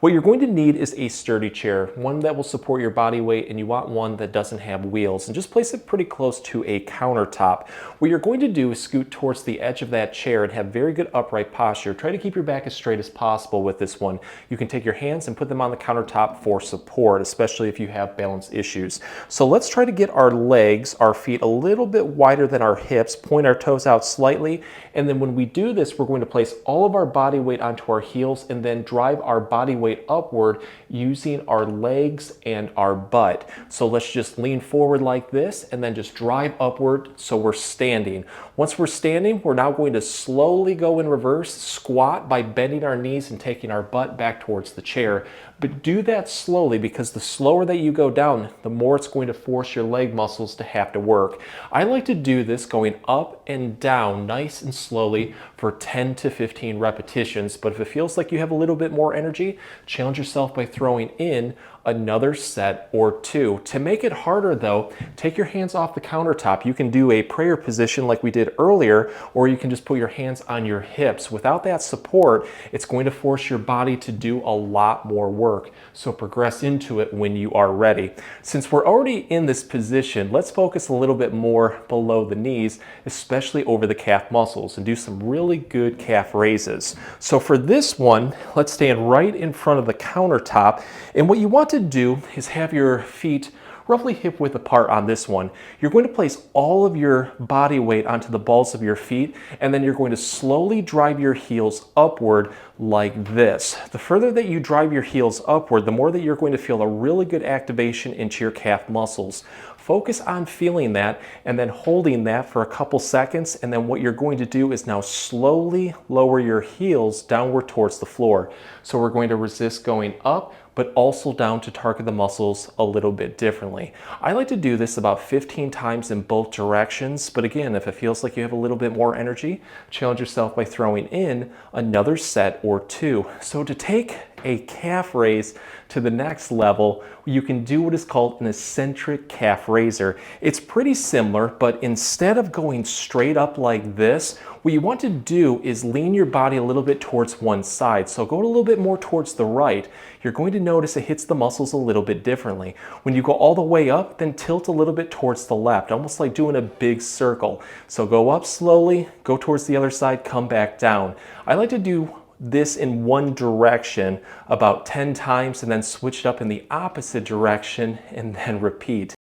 What you're going to need is a sturdy chair, one that will support your body weight, and you want one that doesn't have wheels. And just place it pretty close to a countertop. What you're going to do is scoot towards the edge of that chair and have very good upright posture. Try to keep your back as straight as possible with this one. You can take your hands and put them on the countertop for support, especially if you have balance issues. So let's try to get our legs, our feet a little bit wider than our hips, point our toes out slightly, and then when we do this, we're going to place all of our body weight onto our heels and then drive our body weight upward using our legs and our butt. So let's just lean forward like this and then just drive upward so we're standing. Once we're standing, we're now going to slowly go in reverse, squat by bending our knees and taking our butt back towards the chair. But do that slowly, because the slower that you go down, the more it's going to force your leg muscles to have to work. I like to do this going up and down nice and slowly for 10 to 15 repetitions. But if it feels like you have a little bit more energy, challenge yourself by throwing in another set or two. To make it harder though, take your hands off the countertop. You can do a prayer position like we did earlier, or you can just put your hands on your hips. Without that support, it's going to force your body to do a lot more work. So progress into it when you are ready. Since we're already in this position, let's focus a little bit more below the knees, especially over the calf muscles, and do some really good calf raises. So for this one, let's stand right in front of the countertop, and what you want to do is have your feet roughly hip width apart on this one. You're going to place all of your body weight onto the balls of your feet, and then you're going to slowly drive your heels upward like this. The further that you drive your heels upward, the more that you're going to feel a really good activation into your calf muscles. Focus on feeling that and then holding that for a couple seconds, and then what you're going to do is now slowly lower your heels downward towards the floor. So we're going to resist going up, but also down to target the muscles a little bit differently. I like to do this about 15 times in both directions, but again, if it feels like you have a little bit more energy, challenge yourself by throwing in another set or two. So to take a calf raise to the next level, you can do what is called an eccentric calf raiser. It's pretty similar, but instead of going straight up like this, what you want to do is lean your body a little bit towards one side. So go a little bit more towards the right. You're going to notice it hits the muscles a little bit differently. When you go all the way up, then tilt a little bit towards the left, almost like doing a big circle. So go up slowly, go towards the other side, come back down. I like to do this in one direction about 10 times and then switch it up in the opposite direction and then repeat.